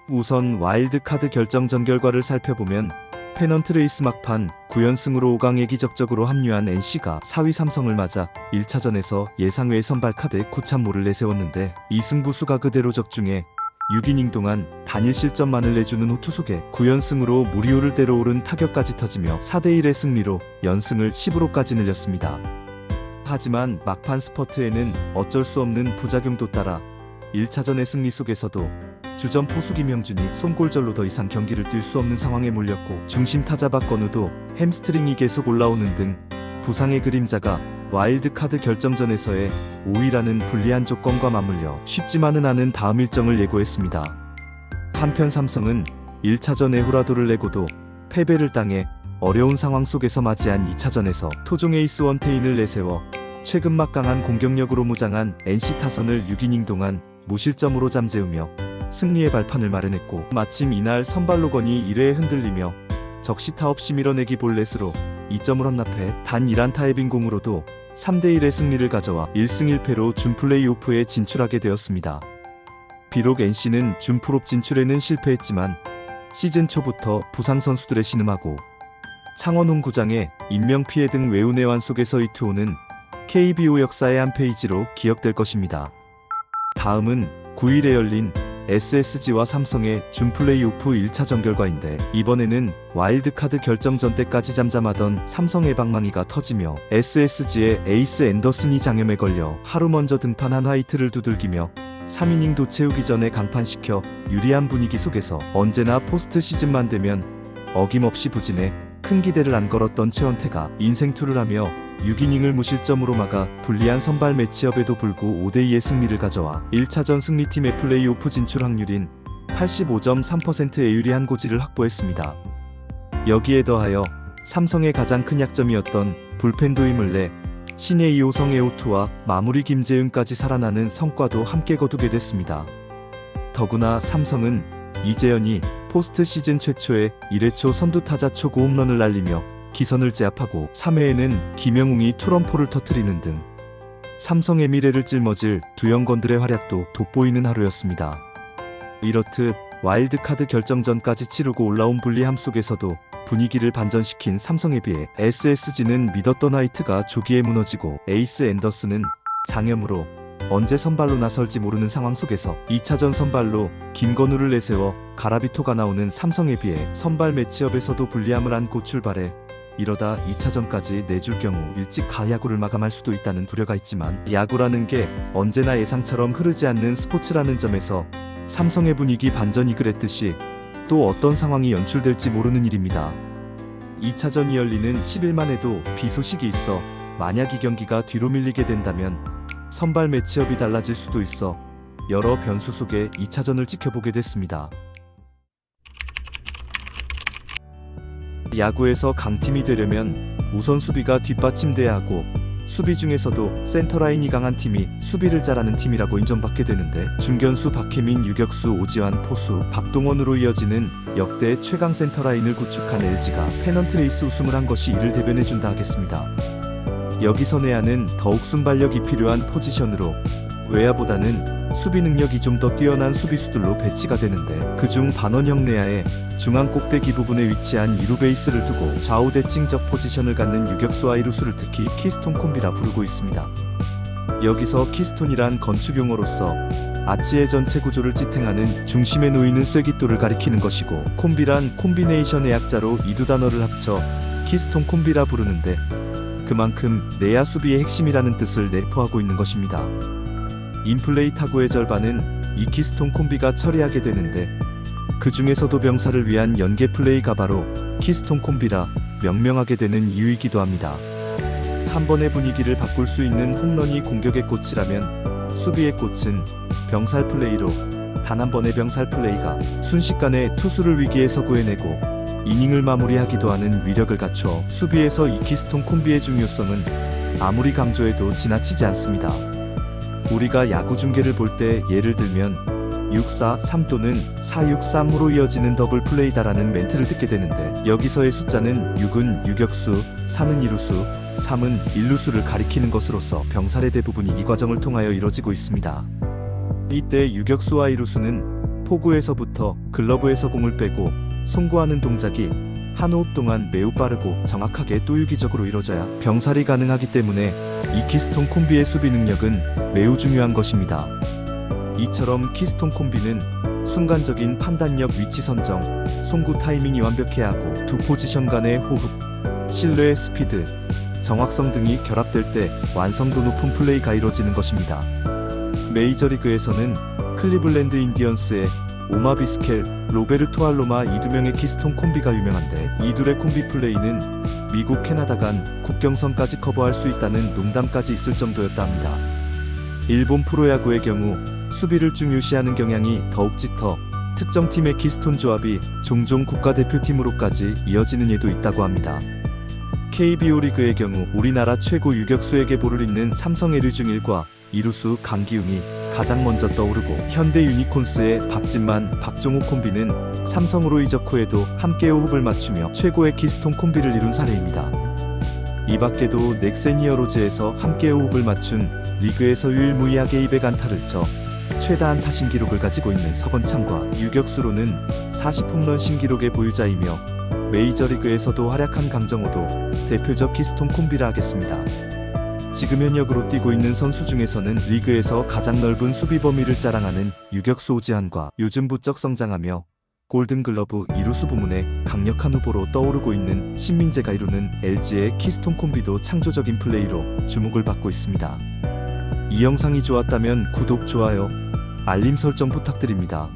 우선 와일드카드 결정전 결과를 살펴보면 페넌트레이스 막판 9연승으로 5강에 기적적으로 합류한 NC가 4위 삼성을 맞아 1차전에서 예상외 선발 카드에 9참모를 내세웠는데 이 승부수가 그대로 적중해 6이닝 동안 단일 실점만을 내주는 호투 속에 9연승으로 무리오를 때려오른 타격까지 터지며 4대1의 승리로 연승을 10으로까지 늘렸습니다. 하지만 막판 스퍼트에는 어쩔 수 없는 부작용도 따라 1차전의 승리 속에서도 주전 포수 김영준이 손골절로 더 이상 경기를 뛸 수 없는 상황에 몰렸고 중심 타자 박건우도 햄스트링이 계속 올라오는 등 부상의 그림자가 와일드카드 결정전에서의 5위라는 불리한 조건과 맞물려 쉽지만은 않은 다음 일정을 예고했습니다. 한편 삼성은 1차전에 호라도를 내고도 패배를 당해 어려운 상황 속에서 맞이한 2차전에서 토종 에이스 원태인을 내세워 최근 막강한 공격력으로 무장한 NC 타선을 6이닝 동안 무실점으로 잠재우며 승리의 발판을 마련했고 마침 이날 선발 로건이 1회에 흔들리며 적시타 없이 밀어내기 볼넷으로 2점을 헌납해 단 1안타의 빈공으로도 3대1의 승리를 가져와 1승 1패로 준 플레이오프에 진출하게 되었습니다. 비록 NC는 준 풀업 진출에는 실패했지만 시즌 초부터 부상 선수들의 신음하고 창원홈구장의 인명피해 등 외우내환 속에서 이투호는 KBO 역사의 한 페이지로 기억될 것입니다. 다음은 9일에 열린 SSG와 삼성의 준 플레이오프 1차전 결과인데 이번에는 와일드카드 결정전 때까지 잠잠하던 삼성의 방망이가 터지며 SSG의 에이스 앤더슨이 장염에 걸려 하루 먼저 등판한 화이트를 두들기며 3이닝도 채우기 전에 강판시켜 유리한 분위기 속에서 언제나 포스트 시즌만 되면 어김없이 부진해 큰 기대를 안 걸었던 최원태가 인생투를 하며 6이닝을 무실점으로 막아 불리한 선발 매치업에도 불구 5대2의 승리를 가져와 1차전 승리팀의 플레이오프 진출 확률인 85.3%의 유리한 고지를 확보했습니다. 여기에 더하여 삼성의 가장 큰 약점이었던 불펜도 힘을 내 신예 2호성의 호투와 마무리 김재윤까지 살아나는 성과도 함께 거두게 됐습니다. 더구나 삼성은 이재현이 포스트 시즌 최초의 1회 초 선두타자 초구 홈런을 날리며 기선을 제압하고 3회에는 김영웅이 투런포를 터뜨리는 등 삼성의 미래를 짊어질 두 영건들의 활약도 돋보이는 하루였습니다. 이렇듯 와일드카드 결정전까지 치르고 올라온 불리함 속에서도 분위기를 반전시킨 삼성에 비해 SSG는 믿었던 화이트가 조기에 무너지고 에이스 앤더슨은 장염으로 언제 선발로 나설지 모르는 상황 속에서 2차전 선발로 김건우를 내세워 가라비토가 나오는 삼성에 비해 선발 매치업에서도 불리함을 안고 출발해 이러다 2차전까지 내줄 경우 일찍 가야구를 마감할 수도 있다는 두려가 있지만 야구라는 게 언제나 예상처럼 흐르지 않는 스포츠라는 점에서 삼성의 분위기 반전이 그랬듯이 또 어떤 상황이 연출될지 모르는 일입니다. 2차전이 열리는 10일만 해도 비 소식이 있어 만약 이 경기가 뒤로 밀리게 된다면 선발 매치업이 달라질 수도 있어 여러 변수 속에 2차전을 지켜보게 됐습니다. 야구에서 강팀이 되려면 우선 수비가 뒷받침돼야 하고 수비 중에서도 센터라인이 강한 팀이 수비를 잘하는 팀이라고 인정받게 되는데 중견수 박혜민, 유격수 오지환, 포수 박동원으로 이어지는 역대 최강 센터라인을 구축한 LG가 페넌트레이스 우승을 한 것이 이를 대변해준다 하겠습니다. 여기서 내야는 더욱 순발력이 필요한 포지션으로 외야보다는 수비 능력이 좀 더 뛰어난 수비수들로 배치가 되는데 그중 반원형 내야의 중앙 꼭대기 부분에 위치한 2루 베이스를 두고 좌우 대칭적 포지션을 갖는 유격수와 1루수를 특히 키스톤 콤비라 부르고 있습니다. 여기서 키스톤이란 건축용어로서 아치의 전체 구조를 지탱하는 중심에 놓이는 쐐깃돌을 가리키는 것이고 콤비란 콤비네이션의 약자로 이 두 단어를 합쳐 키스톤 콤비라 부르는데 그만큼 내야 수비의 핵심이라는 뜻을 내포하고 있는 것입니다. 인플레이 타구의 절반은 이 키스톤 콤비가 처리하게 되는데 그 중에서도 병사를 위한 연계 플레이가 바로 키스톤 콤비라 명명하게 되는 이유이기도 합니다. 한 번의 분위기를 바꿀 수 있는 홈런이 공격의 꽃이라면 수비의 꽃은 병살 플레이로 단 한 번의 병살 플레이가 순식간에 투수를 위기에서 구해내고 이닝을 마무리하기도 하는 위력을 갖춰 수비에서 이 키스톤 콤비의 중요성은 아무리 강조해도 지나치지 않습니다. 우리가 야구 중계를 볼 때 예를 들면 6-4-3 또는 4-6-3으로 이어지는 더블 플레이다라는 멘트를 듣게 되는데 여기서의 숫자는 6은 유격수, 4는 2루수, 3은 1루수를 가리키는 것으로서 병살의 대부분이 이 과정을 통하여 이뤄지고 있습니다. 이때 유격수와 2루수는 포구에서부터 글러브에서 공을 빼고 송구하는 동작이 한 호흡 동안 매우 빠르고 정확하게 또 유기적으로 이뤄져야 병살이 가능하기 때문에 이 키스톤 콤비의 수비 능력은 매우 중요한 것입니다. 이처럼 키스톤 콤비는 순간적인 판단력, 위치 선정, 송구 타이밍이 완벽해야 하고 두 포지션 간의 호흡, 신뢰, 스피드, 정확성 등이 결합될 때 완성도 높은 플레이가 이뤄지는 것입니다. 메이저리그에서는 클리블랜드 인디언스의 오마 비스켈, 로베르토 알로마 이 두 명의 키스톤 콤비가 유명한데 이 둘의 콤비 플레이는 미국 캐나다 간 국경선까지 커버할 수 있다는 농담까지 있을 정도였다 합니다. 일본 프로야구의 경우 수비를 중요시하는 경향이 더욱 짙어 특정 팀의 키스톤 조합이 종종 국가대표팀으로까지 이어지는 예도 있다고 합니다. KBO 리그의 경우 우리나라 최고 유격수에게 볼을 잇는 삼성 에류중일과 이루수 강기웅이 가장 먼저 떠오르고 현대 유니콘스의 박진만, 박종욱 콤비는 삼성으로 이적 후에도 함께 호흡을 맞추며 최고의 키스톤 콤비를 이룬 사례입니다. 이 밖에도 넥센 히어로즈에서 함께 호흡을 맞춘 리그에서 유일무이하게 200안타를 쳐 최다 안타 신기록을 가지고 있는 서건창과 유격수로는 40홈런 신기록의 보유자이며 메이저리그에서도 활약한 강정호도 대표적 키스톤 콤비라 하겠습니다. 지금 현역으로 뛰고 있는 선수 중에서는 리그에서 가장 넓은 수비 범위를 자랑하는 유격수 오지환과 요즘 부쩍 성장하며 골든글러브 이루수 부문에 강력한 후보로 떠오르고 있는 신민재가 이루는 LG의 키스톤 콤비도 창조적인 플레이로 주목을 받고 있습니다. 이 영상이 좋았다면 구독, 좋아요, 알림 설정 부탁드립니다.